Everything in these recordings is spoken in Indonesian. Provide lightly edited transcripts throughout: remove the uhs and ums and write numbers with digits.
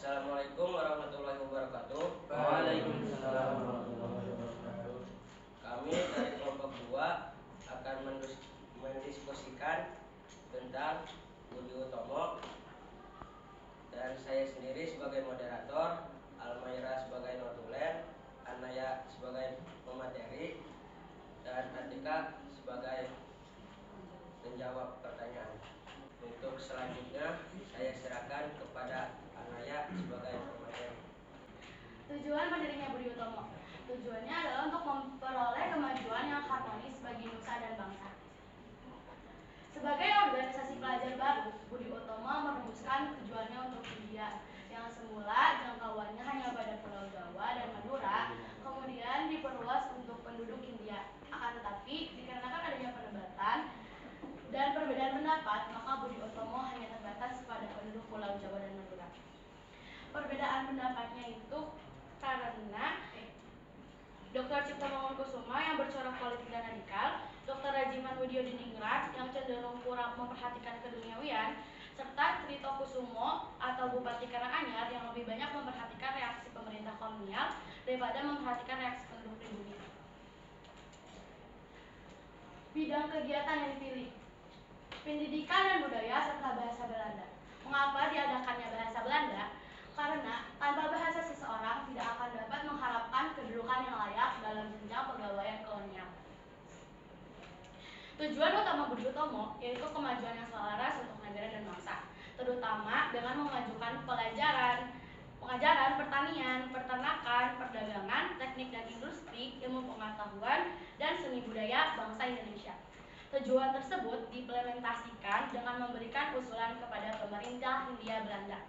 Assalamualaikum warahmatullahi wabarakatuh. Waalaikumsalam warahmatullahi wabarakatuh. Kami dari kelompok 2 akan mendiskusikan tentang Budi Utomo, dan saya sendiri sebagai moderator, Almaira sebagai notulen, Anaya sebagai pemateri, dan Atika sebagai penjawab pertanyaan. Untuk selanjutnya saya serahkan kepada Anaya sebagai pemateri. Tujuan berdirinya Budi Utomo. Tujuannya adalah untuk memperoleh kemajuan yang harmonis bagi nusa dan bangsa. Sebagai organisasi pelajar baru, Budi Utomo merumuskan tujuannya untuk India, yang semula jangkauannya hanya pada Pulau Jawa dan Madura, kemudian diperluas untuk penduduk India. Akan tetapi, dikarenakan adanya perdebatan dan perbedaan pendapat, maka Budi Utomo hanya terbatas pada penduduk Pulau Jawa dan Madura. Perbedaan pendapatnya itu karena Dr. Cipto Mangunkusumo yang bercorak politik dan radikal, Dr. Rajiman Widyodiningrat yang cenderung kurang memperhatikan keduniawian, serta Trito Kusumo atau Bupati Karanganyar yang lebih banyak memperhatikan reaksi pemerintah kolonial daripada memperhatikan reaksi penduduk pribumi. Bidang kegiatan yang dipilih: pendidikan dan budaya serta bahasa Belanda. Mengapa diadakannya bahasa Belanda? Karena tanpa bahasa seseorang tidak akan dapat mengharapkan kedudukan yang layak dalam jenjang pegawaian kolonial. Tujuan utama Budi Utomo yaitu kemajuan yang selaras untuk negara dan bangsa, terutama dengan memajukan pengajaran, pertanian, peternakan, perdagangan, teknik dan industri, ilmu pengetahuan, dan seni budaya bangsa Indonesia. Tujuan tersebut diimplementasikan dengan memberikan usulan kepada pemerintah Hindia Belanda.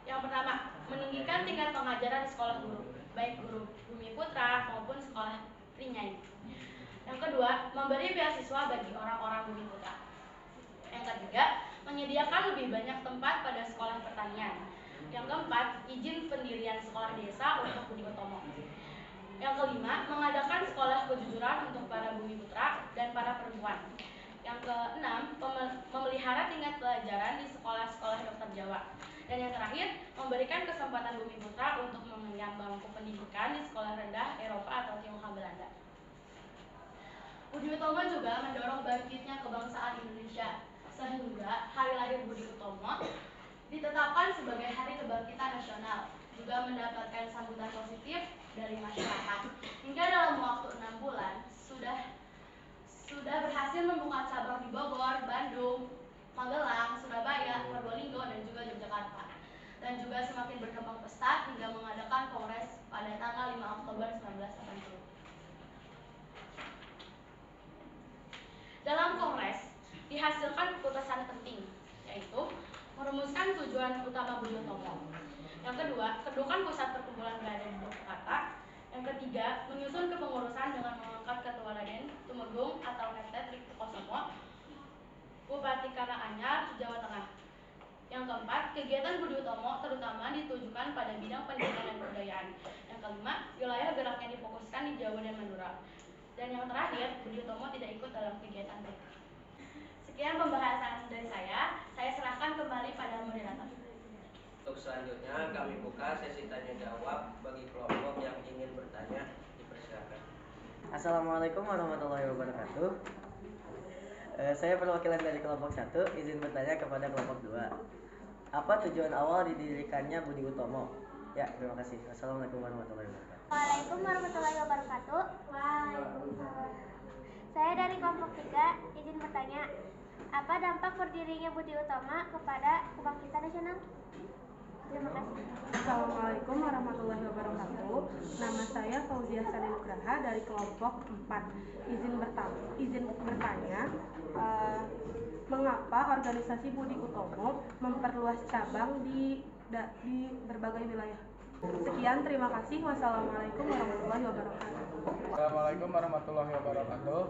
Yang pertama, meninggikan tingkat pengajaran di sekolah guru, baik guru Bumi Putra maupun sekolah Prinyai. Yang kedua, memberi beasiswa bagi orang-orang Bumi Putra. Yang ketiga, menyediakan lebih banyak tempat pada sekolah pertanian. Yang keempat, izin pendirian sekolah desa untuk Budi Utomo. Yang kelima, mengadakan sekolah kejujuran untuk para Bumi Putra dan para perempuan. Yang keenam, memelihara tingkat pelajaran di sekolah-sekolah dokter Jawa. Dan yang terakhir, memberikan kesempatan Bumi Putra untuk mengenyam bangku pendidikan di sekolah rendah Eropa atau Tionghoa Belanda. Budi Utomo juga mendorong bangkitnya kebangsaan Indonesia, sehingga hari lahir Budi Utomo ditetapkan sebagai Hari Kebangkitan Nasional, juga mendapatkan sambutan positif dari masyarakat. Hingga dalam waktu 6 bulan sudah berhasil membuka cabang di Bogor, Bandung, Magelang, Surabaya, Probolinggo, dan juga Yogyakarta. Dan juga semakin berkembang pesat hingga mengadakan kongres pada tanggal 5 Oktober 1980. Dalam kongres dihasilkan keputusan penting, yaitu merumuskan tujuan utama Budi Utomo. Yang kedua, kedudukan pusat perkumpulan berada di Yogyakarta. Yang ketiga, menyusun kepengurusan dengan mengangkat Ketua Raden Tumenggung atau Netet Trikokusumo, Bupati Karanganyar, Jawa Tengah. Yang keempat, kegiatan Budi Utomo terutama ditujukan pada bidang pendidikan dan kebudayaan. Yang kelima, wilayah geraknya difokuskan di Jawa dan Madura. Dan yang terakhir, Budi Utomo tidak ikut dalam kegiatan politik. Sekian pembahasan dari saya serahkan kembali pada moderator. Untuk selanjutnya kami buka sesi tanya jawab bagi kelompok yang ingin bertanya, dipersilakan. Assalamualaikum warahmatullahi wabarakatuh. Saya perwakilan dari kelompok 1, izin bertanya kepada kelompok 2. Apa tujuan awal didirikannya Budi Utomo? Ya, terima kasih. Assalamualaikum warahmatullahi wabarakatuh. Waalaikumsalam warahmatullahi wabarakatuh. Saya dari kelompok 3, izin bertanya, apa dampak berdirinya Budi Utomo kepada kebangkitan nasional? Terima kasih. Assalamualaikum warahmatullahi wabarakatuh. Nama saya Fauzia Sari Nugraha dari kelompok 4. Izin bertanya, mengapa organisasi Budi Utomo memperluas cabang di berbagai wilayah? Sekian, terima kasih. Wassalamualaikum warahmatullahi wabarakatuh. Assalamualaikum warahmatullahi wabarakatuh.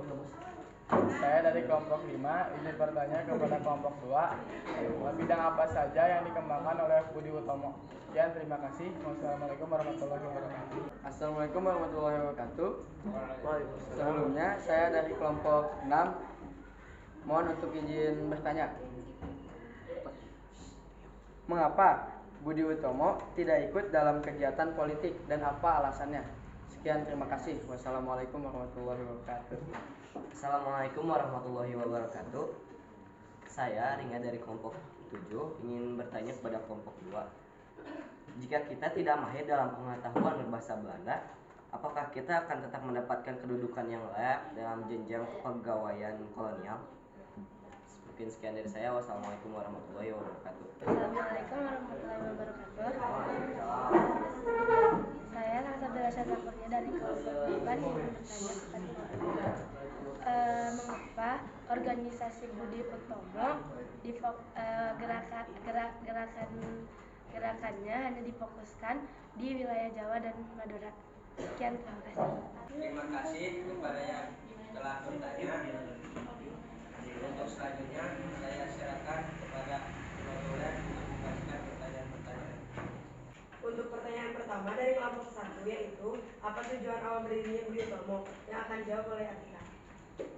Saya dari kelompok 5, izin bertanya kepada kelompok 2, bidang apa saja yang dikembangkan oleh Budi Utomo? Sekian, terima kasih. Wassalamualaikum warahmatullahi wabarakatuh. Assalamualaikum warahmatullahi wabarakatuh. Sebelumnya saya dari kelompok 6, mohon untuk izin bertanya. Mengapa Budi Utomo tidak ikut dalam kegiatan politik dan apa alasannya? Sekian, terima kasih. Wassalamualaikum warahmatullahi wabarakatuh. Assalamualaikum warahmatullahi wabarakatuh. Saya Ringa dari kelompok 7 ingin bertanya kepada kelompok 2. Jika kita tidak mahir dalam pengetahuan berbahasa Belanda, apakah kita akan tetap mendapatkan kedudukan yang layak dalam jenjang kepegawaian kolonial? Mungkin sekian dari saya. Wassalamualaikum warahmatullahi wabarakatuh. Assalamualaikum warahmatullahi wabarakatuh. Saya Nasabila Syazafurnya dari kelompok 8 yang bertanya kepada mengapa organisasi Budi Utomo gerakannya hanya difokuskan di wilayah Jawa dan Madura. Sekian, terima kasih. Terima kasih kepada yang telah bertanya. Untuk selanjutnya saya serahkan kepada penuturan untuk membacakan pertanyaan-pertanyaan. Untuk pertanyaan pertama dari kelompok 1 yaitu apa tujuan awal berdirinya Budi Utomo, yang akan dijawab oleh Atika.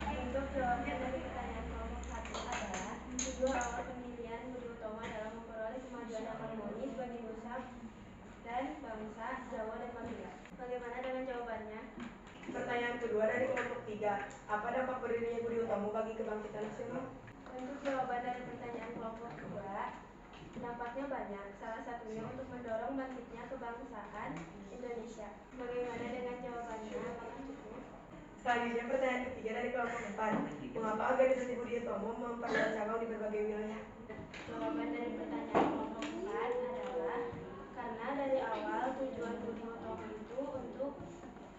Untuk jawaban dari pertanyaan kelompok 1 adalah tujuan awal pendirian Budi Utomo adalah memperoleh kemajuan yang harmonis bagi nusa dan bangsa Jawa dan Madura. Bagaimana dengan jawabannya? Pertanyaan kedua dari kelompok 3, apa dampak berdirinya Budi Utomo bagi kebangkitan nasional? Untuk jawaban dari pertanyaan kelompok 2, dampaknya banyak. Salah satunya untuk mendorong bangkitnya kebangsaan Indonesia. Bagaimana dengan jawabannya? Apakah cukup? Selanjutnya pertanyaan ketiga dari kelompok 4, mengapa organisasi Budi Utomo memperluas cabang di berbagai wilayah? Jawaban dari pertanyaan kelompok 4 adalah karena dari awal tujuan Budi Utomo itu untuk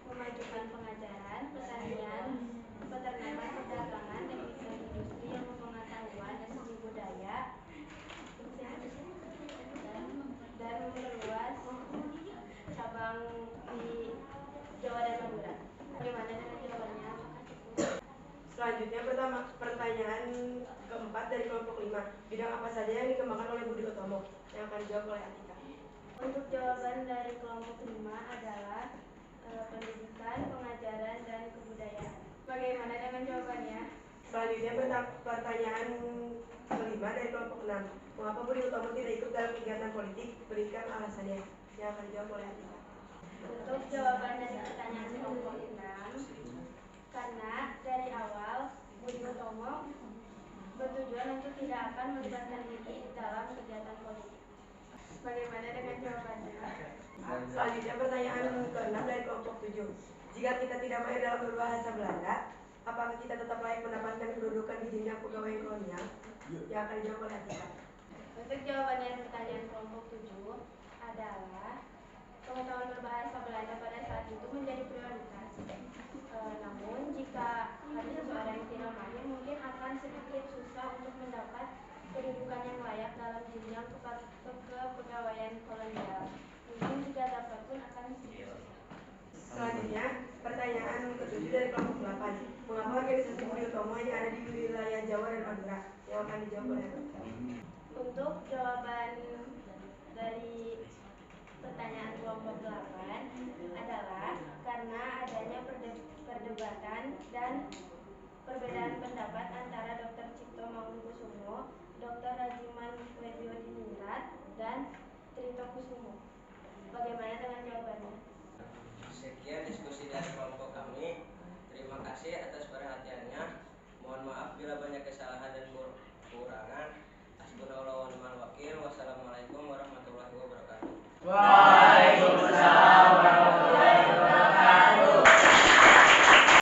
memajukan pengajaran, pertanian, peternakan, perdagangan, teknik dan industri, ilmu pengetahuan dan seni budaya, dan memperluas cabang di Jawa dan Madura. Bagaimana dengan jawabannya? Apakah cukup? Selanjutnya pertanyaan keempat dari kelompok 5, bidang apa saja yang dikembangkan oleh Budi Utomo, yang akan dijawab oleh Atika. Untuk jawaban dari kelompok 5 adalah pendidikan, pengajaran, dan kebudayaan. Bagaimana dengan jawabannya? Selanjutnya pertanyaan kelima dari kelompok 6, mengapa Budi Utomo tidak ikut dalam kegiatan politik, berikan alasannya, yang akan dijawab oleh Atika. Untuk jawaban dari pertanyaan kelompok 6, karena dari awal Budi Utomo bertujuan untuk tidak akan melibatkan diri dalam kegiatan politik. Bagaimana dengan jawabannya? Selanjutnya pertanyaan ke-6 dari kelompok 7, jika kita tidak mahir dalam berbahasa Belanda, apakah kita tetap layak mendapatkan kedudukan di jenjang pegawai kolonial? Yang akan dijawab oleh Atika. Untuk jawaban dari pertanyaan kelompok 7 adalah pengetahuan berbahasa Belanda pada saat itu menjadi prioritas. Namun jika ada seseorang yang tidak mahir, mungkin akan sedikit susah untuk mendapat kedudukan yang layak dalam jenjang kepegawaian kolonial. Mungkin jika dapat pun akan sedikit susah. Selanjutnya pertanyaan ke-7 dari kelompok 8, mengapa organisasi Budi Utomo hanya ada di wilayah Jawa dan Madura? Yang akan dijawab oleh Atika. Untuk jawaban dari pertanyaan kelompok 8 adalah karena adanya perdebatan dan perbedaan pendapat antara Dr. Cipto Mangunkusumo, Dr. Rajiman Weddiodiningrat, dan Trito Kusumo. Bagaimana dengan jawabannya? Sekian diskusi dari kelompok kami. Terima kasih atas perhatiannya. Mohon maaf bila banyak kesalahan dan kekurangan. Hasbunallahu wa ni'mal wakil. Wassalamualaikum warahmatullahi wabarakatuh.